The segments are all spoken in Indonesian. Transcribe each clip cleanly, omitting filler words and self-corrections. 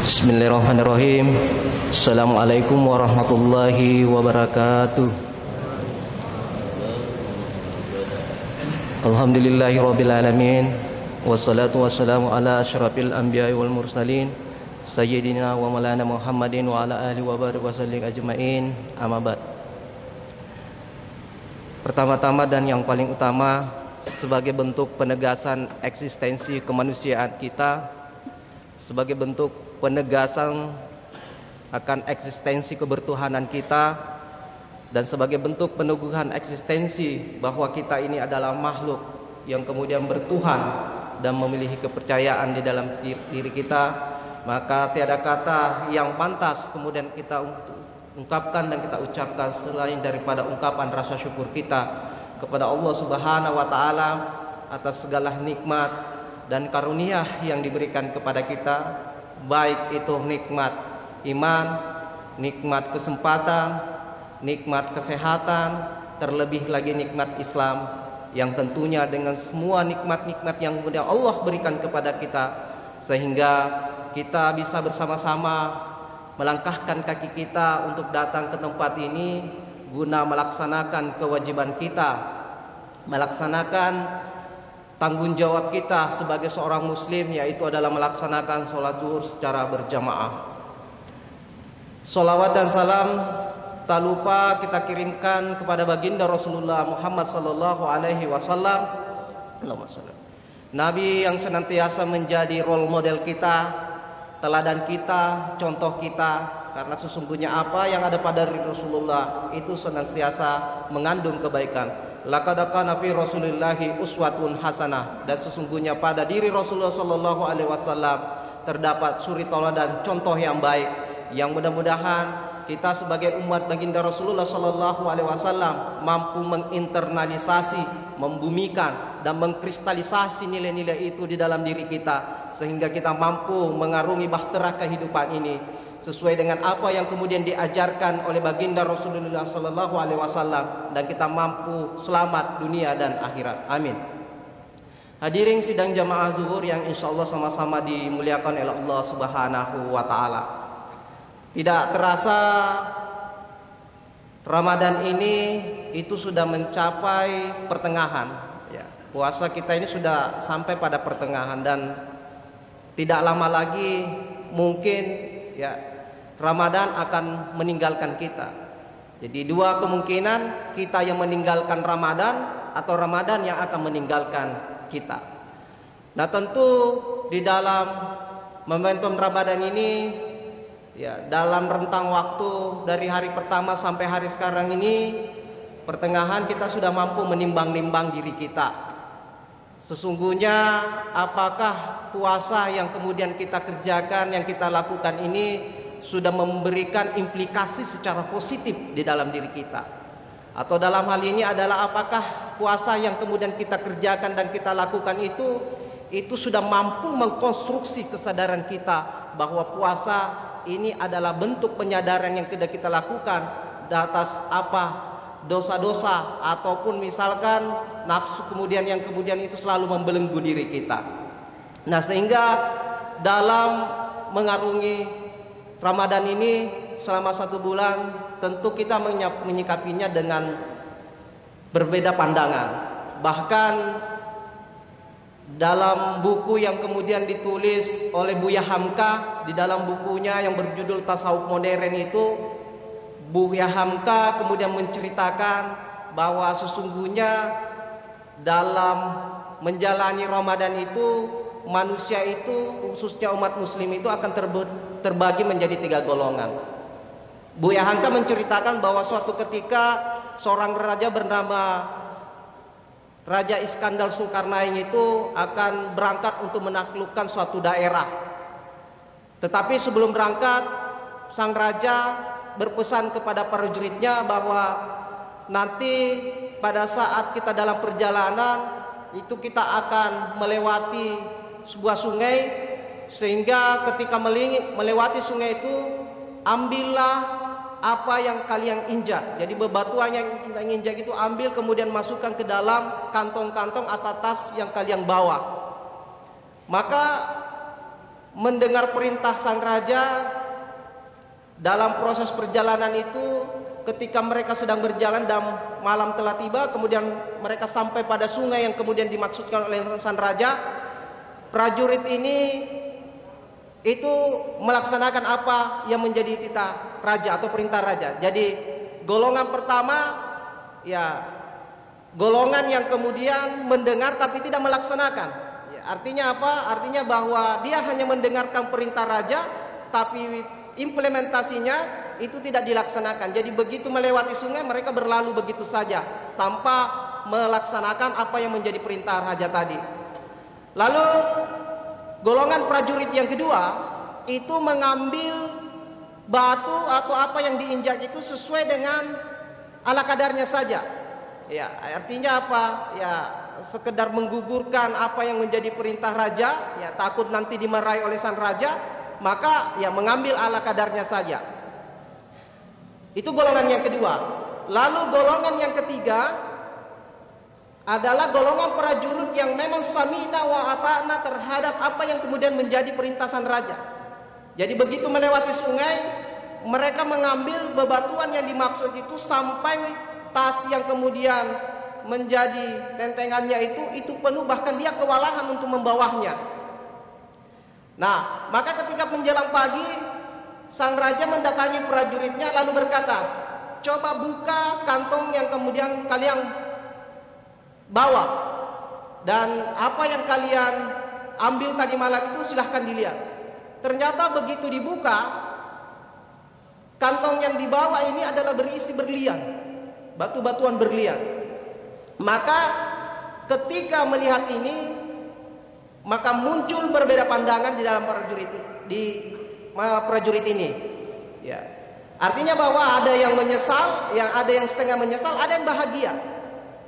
Bismillahirrahmanirrahim. Assalamualaikum warahmatullahi wabarakatuh. Alhamdulillahirabbil alamin. Wassalatu wassalamu ala asyrafil anbiya'i wal mursalin sayyidina wa maulana Muhammadin wa ala alihi wa barik wasallim ajmain. Amma ba'd. Pertama-tama dan yang paling utama, sebagai bentuk penegasan eksistensi kemanusiaan kita, sebagai bentuk penegasan akan eksistensi kebertuhanan kita, dan sebagai bentuk peneguhan eksistensi bahwa kita ini adalah makhluk yang kemudian bertuhan dan memiliki kepercayaan di dalam diri kita, maka tiada kata yang pantas kemudian kita ungkapkan dan kita ucapkan selain daripada ungkapan rasa syukur kita kepada Allah Subhanahu wa taala atas segala nikmat dan karunia yang diberikan kepada kita, baik itu nikmat iman, nikmat kesempatan, nikmat kesehatan, terlebih lagi nikmat Islam, yang tentunya dengan semua nikmat-nikmat yang kemudian Allah berikan kepada kita, sehingga kita bisa bersama-sama melangkahkan kaki kita untuk datang ke tempat ini guna melaksanakan kewajiban kita, melaksanakan tanggung jawab kita sebagai seorang muslim, yaitu adalah melaksanakan sholat zuhur secara berjamaah. Sholawat dan salam tak lupa kita kirimkan kepada baginda Rasulullah Muhammad sallallahu alaihi wasallam, Nabi yang senantiasa menjadi role model kita, teladan kita, contoh kita, karena sesungguhnya apa yang ada pada diri Rasulullah itu senantiasa mengandung kebaikan. Laqad kana fi Rasulillahi uswatun hasanah, dan sesungguhnya pada diri Rasulullah sallallahu alaihi wasallam terdapat suri teladan contoh yang baik, yang mudah-mudahan kita sebagai umat baginda Rasulullah sallallahu alaihi wasallam mampu menginternalisasi, membumikan dan mengkristalisasi nilai-nilai itu di dalam diri kita, sehingga kita mampu mengarungi bahtera kehidupan ini sesuai dengan apa yang kemudian diajarkan oleh baginda Rasulullah sallallahu alaihi wasallam, dan kita mampu selamat dunia dan akhirat. Amin. Hadirin sidang jamaah zuhur yang insyaallah sama-sama dimuliakan oleh Allah Subhanahu wa taala. Tidak terasa Ramadan ini itu sudah mencapai pertengahan, ya. Puasa kita ini sudah sampai pada pertengahan, dan tidak lama lagi mungkin ya Ramadan akan meninggalkan kita. Jadi dua kemungkinan, kita yang meninggalkan Ramadan atau Ramadan yang akan meninggalkan kita. Nah, tentu di dalam momentum Ramadan ini, ya, dalam rentang waktu dari hari pertama sampai hari sekarang ini, pertengahan, kita sudah mampu menimbang-nimbang diri kita. Sesungguhnya apakah puasa yang kemudian kita kerjakan, yang kita lakukan ini sudah memberikan implikasi secara positif di dalam diri kita? Atau dalam hal ini adalah apakah puasa yang kemudian kita kerjakan dan kita lakukan itu sudah mampu mengkonstruksi kesadaran kita bahwa puasa ini adalah bentuk penyadaran yang sudah kita lakukan di atas apa dosa-dosa ataupun misalkan nafsu kemudian yang kemudian itu selalu membelenggu diri kita. Nah, sehingga dalam mengarungi Ramadan ini selama 1 bulan, tentu kita menyikapinya dengan berbeda pandangan. Bahkan dalam buku yang kemudian ditulis oleh Buya Hamka, di dalam bukunya yang berjudul Tasawuf Modern itu, Buya Hamka kemudian menceritakan bahwa sesungguhnya dalam menjalani Ramadan itu, manusia itu, khususnya umat muslim itu akan terbagi menjadi 3 golongan. Buya Hamka menceritakan bahwa suatu ketika seorang raja bernama Raja Iskandar Zulkarnain itu akan berangkat untuk menaklukkan suatu daerah. Tetapi sebelum berangkat, sang raja berpesan kepada prajuritnya bahwa nanti pada saat kita dalam perjalanan itu kita akan melewati sebuah sungai, sehingga ketika melewati sungai itu, ambillah apa yang kalian injak. Jadi bebatuan yang kita injak itu ambil, kemudian masukkan ke dalam kantong-kantong atau tas yang kalian bawa. Maka mendengar perintah sang raja. Dalam proses perjalanan itu, ketika mereka sedang berjalan dan malam telah tiba, kemudian mereka sampai pada sungai yang kemudian dimaksudkan oleh sang raja. Prajurit ini itu melaksanakan apa yang menjadi titah raja atau perintah raja. Jadi golongan pertama, ya golongan yang kemudian mendengar tapi tidak melaksanakan. Ya, artinya apa? Artinya bahwa dia hanya mendengarkan perintah raja, tapi implementasinya itu tidak dilaksanakan. Jadi begitu melewati sungai, mereka berlalu begitu saja tanpa melaksanakan apa yang menjadi perintah raja tadi. Lalu golongan prajurit yang kedua itu mengambil batu atau apa yang diinjak itu sesuai dengan ala kadarnya saja. Ya, artinya apa? Ya, sekedar menggugurkan apa yang menjadi perintah raja, ya takut nanti dimarahi oleh sang raja, maka ya mengambil ala kadarnya saja. Itu golongan yang kedua. Lalu golongan yang ketiga adalah golongan prajurit yang memang samina wa ata'na terhadap apa yang kemudian menjadi perintah sang raja. Jadi begitu melewati sungai, mereka mengambil bebatuan yang dimaksud itu sampai tas yang kemudian menjadi tentengannya itu penuh, bahkan dia kewalahan untuk membawanya. Nah, maka ketika menjelang pagi, sang raja mendatangi prajuritnya lalu berkata, coba buka kantong yang kemudian kalian bawa, dan apa yang kalian ambil tadi malam itu silahkan dilihat. Ternyata begitu dibuka, kantong yang dibawa ini adalah berisi berlian, batu-batuan berlian. Maka ketika melihat ini, maka muncul berbeda pandangan di dalam prajurit ini. Ya. Artinya bahwa ada yang menyesal, yang ada yang setengah menyesal, ada yang bahagia.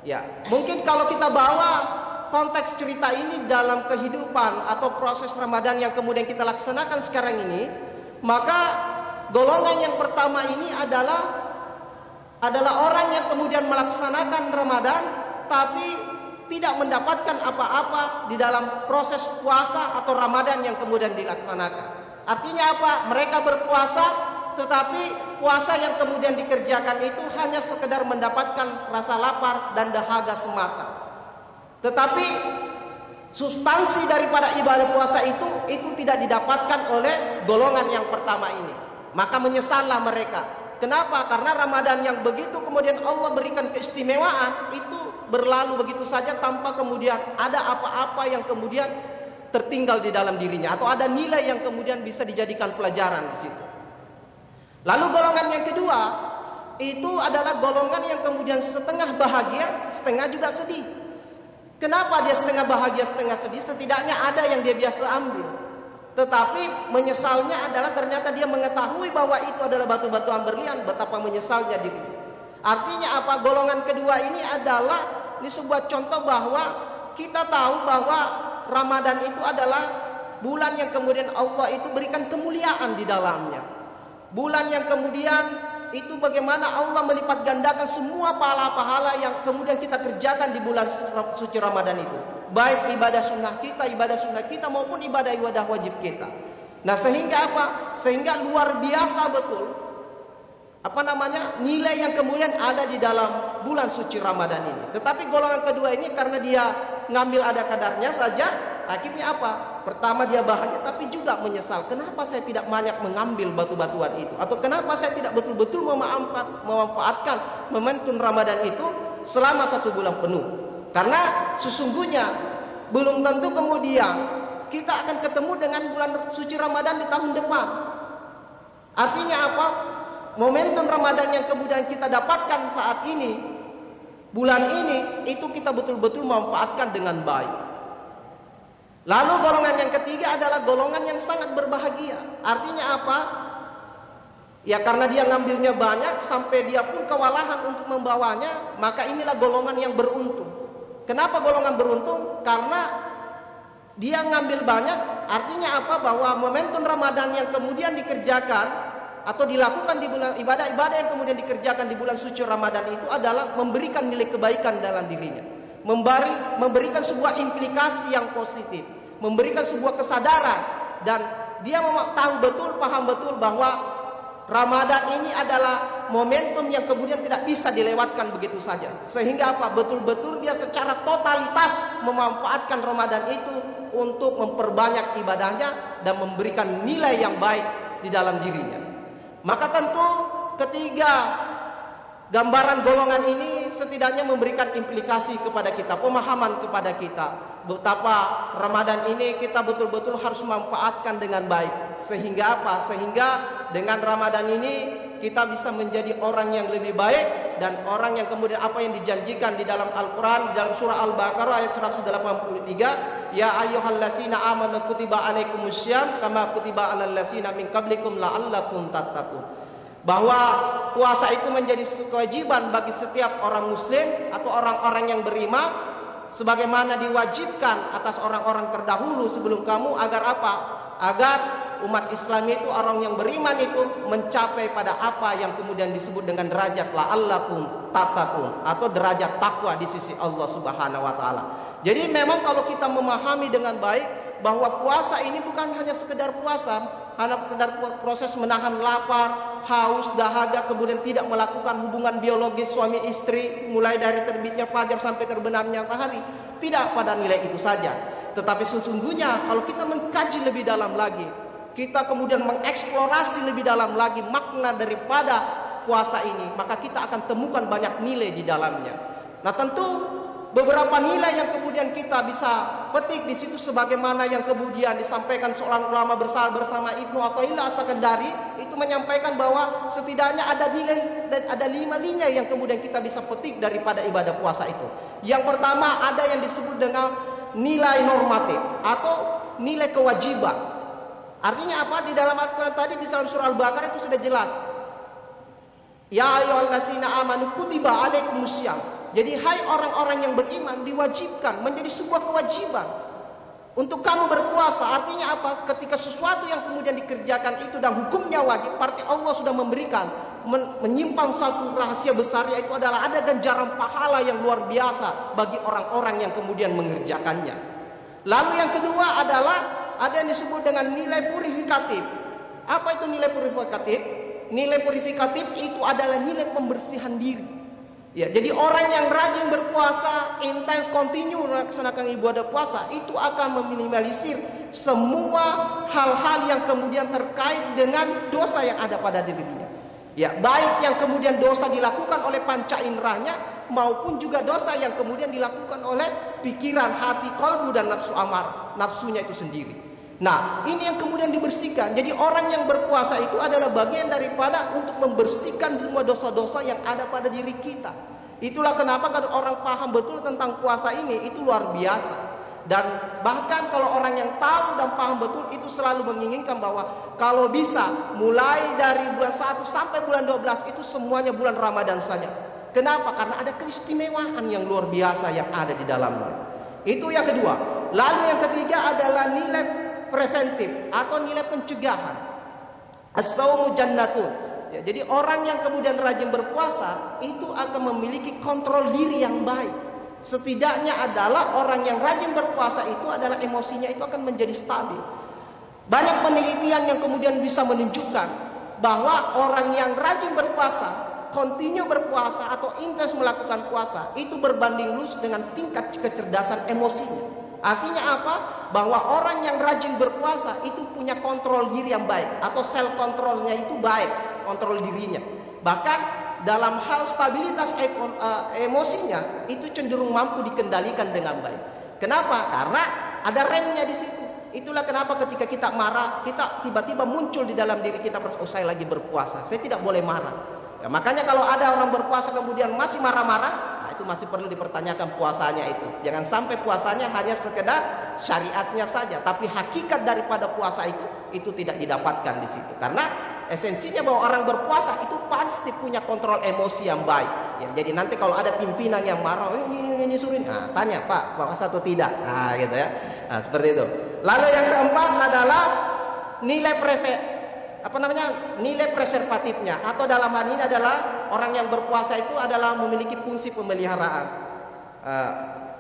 Ya, mungkin kalau kita bawa konteks cerita ini dalam kehidupan atau proses Ramadan yang kemudian kita laksanakan sekarang ini, maka golongan yang pertama ini adalah orang yang kemudian melaksanakan Ramadan tapi tidak mendapatkan apa-apa di dalam proses puasa atau Ramadan yang kemudian dilaksanakan. Artinya apa? Mereka berpuasa, tetapi puasa yang kemudian dikerjakan itu hanya sekedar mendapatkan rasa lapar dan dahaga semata. Tetapi substansi daripada ibadah puasa itu tidak didapatkan oleh golongan yang pertama ini. Maka menyesallah mereka. Kenapa? Karena Ramadan yang begitu kemudian Allah berikan keistimewaan itu berlalu begitu saja tanpa kemudian ada apa-apa yang kemudian tertinggal di dalam dirinya, atau ada nilai yang kemudian bisa dijadikan pelajaran di situ. Lalu golongan yang kedua itu adalah golongan yang kemudian setengah bahagia, setengah juga sedih. Kenapa dia setengah bahagia, setengah sedih? Setidaknya ada yang dia biasa ambil. Tetapi menyesalnya adalah ternyata dia mengetahui bahwa itu adalah batu-batuan berlian. Betapa menyesalnya diri. Artinya apa? Golongan kedua ini adalah sebuah contoh bahwa kita tahu bahwa Ramadan itu adalah bulan yang kemudian Allah itu berikan kemuliaan di dalamnya. Bulan yang kemudian itu bagaimana Allah melipat gandakan semua pahala-pahala yang kemudian kita kerjakan di bulan suci Ramadan itu. Baik ibadah sunnah kita maupun ibadah wajib kita. Nah, sehingga apa? Sehingga luar biasa betul nilai yang kemudian ada di dalam bulan suci Ramadan ini. Tetapi golongan kedua ini karena dia ngambil ada kadarnya saja, akhirnya apa? Pertama dia bahagia tapi juga menyesal. Kenapa saya tidak banyak mengambil batu-batuan itu? Atau kenapa saya tidak betul-betul memanfaatkan momentum Ramadan itu selama 1 bulan penuh? Karena sesungguhnya belum tentu kemudian kita akan ketemu dengan bulan suci Ramadan di tahun depan. Artinya apa? Momentum Ramadan yang kemudian kita dapatkan saat ini, bulan ini, itu kita betul-betul memanfaatkan dengan baik. Lalu golongan yang ketiga adalah golongan yang sangat berbahagia. Artinya apa? Ya karena dia ngambilnya banyak sampai dia pun kewalahan untuk membawanya, maka inilah golongan yang beruntung. Kenapa golongan beruntung? Karena dia ngambil banyak, artinya apa? Bahwa momentum Ramadan yang kemudian dikerjakan atau dilakukan di bulan ibadah-ibadah yang kemudian dikerjakan di bulan suci Ramadan itu adalah memberikan nilai kebaikan dalam dirinya, memberikan sebuah implikasi yang positif, memberikan sebuah kesadaran dan dia tahu betul, paham betul bahwa Ramadan ini adalah momentum yang kemudian tidak bisa dilewatkan begitu saja. Sehingga apa? Betul-betul dia secara totalitas memanfaatkan Ramadan itu untuk memperbanyak ibadahnya dan memberikan nilai yang baik di dalam dirinya. Maka tentu ketiga gambaran golongan ini setidaknya memberikan implikasi kepada kita, pemahaman kepada kita, betapa Ramadan ini kita betul-betul harus memanfaatkan dengan baik. Sehingga apa? Sehingga dengan Ramadan ini kita bisa menjadi orang yang lebih baik, dan orang yang kemudian apa yang dijanjikan di dalam Al-Quran, di dalam surah Al-Baqarah ayat 183, ya ayyuhallazina amanu kutiba alaikumussyam kama kutiba alal ladzina min qablikum la'allakum tattaqun. Bahwa puasa itu menjadi kewajiban bagi setiap orang muslim atau orang-orang yang beriman, sebagaimana diwajibkan atas orang-orang terdahulu sebelum kamu, agar apa? Agar umat Islam itu, orang yang beriman itu mencapai pada apa yang kemudian disebut dengan derajat la'allakum tattaqun, atau derajat takwa di sisi Allah Subhanahu wa taala. Jadi memang kalau kita memahami dengan baik bahwa puasa ini bukan hanya sekedar puasa, hanya sekedar proses menahan lapar, haus, dahaga, kemudian tidak melakukan hubungan biologis suami istri mulai dari terbitnya fajar sampai terbenamnya matahari. Tidak pada nilai itu saja, tetapi sesungguhnya kalau kita mengkaji lebih dalam lagi, kita kemudian mengeksplorasi lebih dalam lagi makna daripada puasa ini, maka kita akan temukan banyak nilai di dalamnya. Nah, tentu beberapa nilai yang kemudian kita bisa petik di situ, sebagaimana yang kemudian disampaikan seorang ulama besar bersama Ibnu Athaillah As-Sakandari, itu menyampaikan bahwa setidaknya ada nilai, ada 5 nilai yang kemudian kita bisa petik daripada ibadah puasa itu. Yang pertama, ada yang disebut dengan nilai normatif atau nilai kewajiban. Artinya apa? Di dalam Al-Quran tadi, di dalam surah Al-Baqarah itu sudah jelas, ya ayyuhallazina amanu kutiba alaikumussyam. Jadi hai orang-orang yang beriman, diwajibkan, menjadi sebuah kewajiban untuk kamu berpuasa. Artinya apa? Ketika sesuatu yang kemudian dikerjakan itu dan hukumnya wajib, berarti Allah sudah memberikan, menyimpan satu rahasia besar, yaitu adalah ada ganjaran pahala yang luar biasa bagi orang-orang yang kemudian mengerjakannya. Lalu yang kedua adalah ada yang disebut dengan nilai purifikatif. Apa itu nilai purifikatif? Nilai purifikatif itu adalah nilai pembersihan diri. Ya, jadi orang yang rajin berpuasa, intens, kontinu melaksanakan ibadah puasa, itu akan meminimalisir semua hal-hal yang kemudian terkait dengan dosa yang ada pada dirinya. Ya, baik yang kemudian dosa dilakukan oleh panca inderanya, maupun juga dosa yang kemudian dilakukan oleh pikiran, hati, kalbu, dan nafsu amar, nafsunya itu sendiri. Nah, ini yang kemudian dibersihkan. Jadi orang yang berpuasa itu adalah bagian daripada untuk membersihkan semua dosa-dosa yang ada pada diri kita. Itulah kenapa kalau orang paham betul tentang puasa ini, itu luar biasa. Dan bahkan kalau orang yang tahu dan paham betul, itu selalu menginginkan bahwa kalau bisa mulai dari bulan 1 sampai bulan 12 itu semuanya bulan Ramadan saja. Kenapa? Karena ada keistimewaan yang luar biasa yang ada di dalamnya. Itu yang kedua. Lalu yang ketiga adalah nilai preventif atau nilai pencegahan. As-shaumu jannatun. Ya, jadi orang yang kemudian rajin berpuasa itu akan memiliki kontrol diri yang baik. Setidaknya adalah orang yang rajin berpuasa itu adalah emosinya itu akan menjadi stabil. Banyak penelitian yang kemudian bisa menunjukkan bahwa orang yang rajin berpuasa, kontinu berpuasa atau intens melakukan puasa, itu berbanding lurus dengan tingkat kecerdasan emosinya. Artinya apa? Bahwa orang yang rajin berpuasa itu punya kontrol diri yang baik, atau self kontrolnya itu baik, kontrol dirinya. Bahkan dalam hal stabilitas emosinya itu cenderung mampu dikendalikan dengan baik. Kenapa? Karena ada remnya di situ. Itulah kenapa ketika kita marah, kita tiba-tiba muncul di dalam diri kita, oh saya lagi berpuasa, saya tidak boleh marah. Ya, makanya kalau ada orang berpuasa kemudian masih marah-marah, itu masih perlu dipertanyakan puasanya itu. Jangan sampai puasanya hanya sekedar syariatnya saja, tapi hakikat daripada puasa itu tidak didapatkan di situ. Karena esensinya bahwa orang berpuasa itu pasti punya kontrol emosi yang baik. Ya, jadi nanti kalau ada pimpinan yang marah, ini suruh, nah, tanya Pak puasa atau tidak, nah gitu ya. Nah, seperti itu. Lalu yang keempat adalah nilai nilai preservatifnya, atau dalam hal ini adalah orang yang berpuasa itu adalah memiliki fungsi pemeliharaan.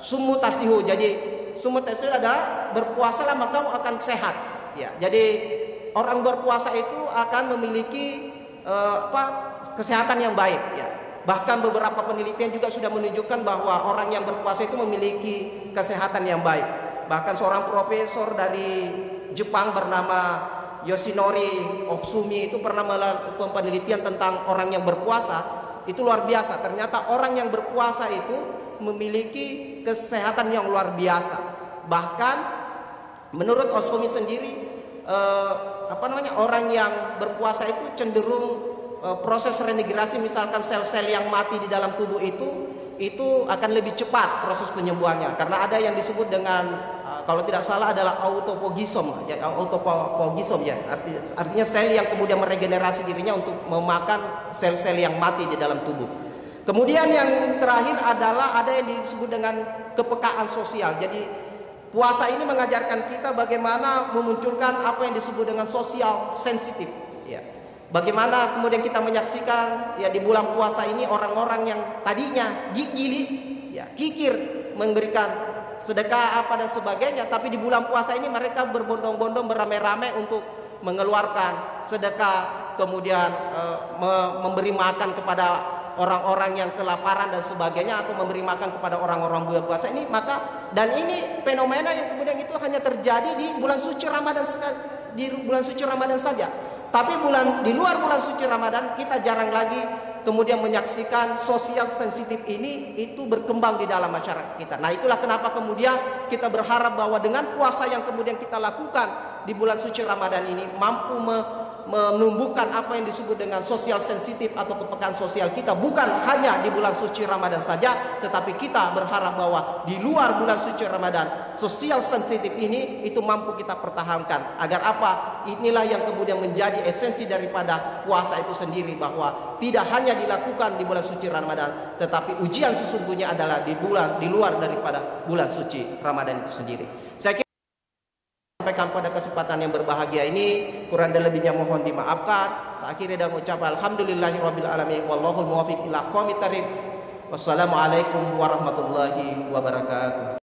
Sumu tasihu. Jadi sumu tasihu adalah berpuasalah maka kamu akan sehat. Ya, jadi orang berpuasa itu akan memiliki kesehatan yang baik. Ya. Bahkan beberapa penelitian juga sudah menunjukkan bahwa orang yang berpuasa itu memiliki kesehatan yang baik. Bahkan seorang profesor dari Jepang bernama Yoshinori Oksumi itu pernah melakukan penelitian tentang orang yang berpuasa. Itu luar biasa. Ternyata orang yang berpuasa itu memiliki kesehatan yang luar biasa. Bahkan menurut Oksumi sendiri, orang yang berpuasa itu cenderung proses regenerasi, misalkan sel-sel yang mati di dalam tubuh itu akan lebih cepat proses penyembuhannya, karena ada yang disebut dengan kalau tidak salah adalah autopogisom ya, artinya sel yang kemudian meregenerasi dirinya untuk memakan sel-sel yang mati di dalam tubuh. Kemudian yang terakhir adalah ada yang disebut dengan kepekaan sosial. Jadi puasa ini mengajarkan kita bagaimana memunculkan apa yang disebut dengan social sensitive ya. Bagaimana kemudian kita menyaksikan ya di bulan puasa ini orang-orang yang tadinya gigili, ya, kikir memberikan sedekah apa dan sebagainya, tapi di bulan puasa ini mereka berbondong-bondong beramai-ramai untuk mengeluarkan sedekah, kemudian memberi makan kepada orang-orang yang kelaparan dan sebagainya, atau memberi makan kepada orang-orang bulan puasa ini. Dan ini fenomena yang kemudian itu hanya terjadi di bulan suci Ramadan saja. Tapi di luar bulan suci Ramadan kita jarang lagi kemudian menyaksikan sosial sensitif ini itu berkembang di dalam masyarakat kita. Nah, itulah kenapa kemudian kita berharap bahwa dengan puasa yang kemudian kita lakukan di bulan suci Ramadan ini mampu menumbuhkan apa yang disebut dengan sosial sensitif atau kepekaan sosial kita, bukan hanya di bulan suci Ramadan saja, tetapi kita berharap bahwa di luar bulan suci Ramadan sosial sensitif ini itu mampu kita pertahankan. Agar apa? Inilah yang kemudian menjadi esensi daripada puasa itu sendiri, bahwa tidak hanya dilakukan di bulan suci Ramadan, tetapi ujian sesungguhnya adalah di luar daripada bulan suci Ramadan itu sendiri. Saya sampaikan pada kesempatan yang berbahagia ini, kurang dan lebihnya mohon dimaafkan. Saya akhiri dan mengucap alhamdulillahirabbil alamin wallahul muwaffiq ila aqwamit thariq. Wassalamualaikum warahmatullahi wabarakatuh.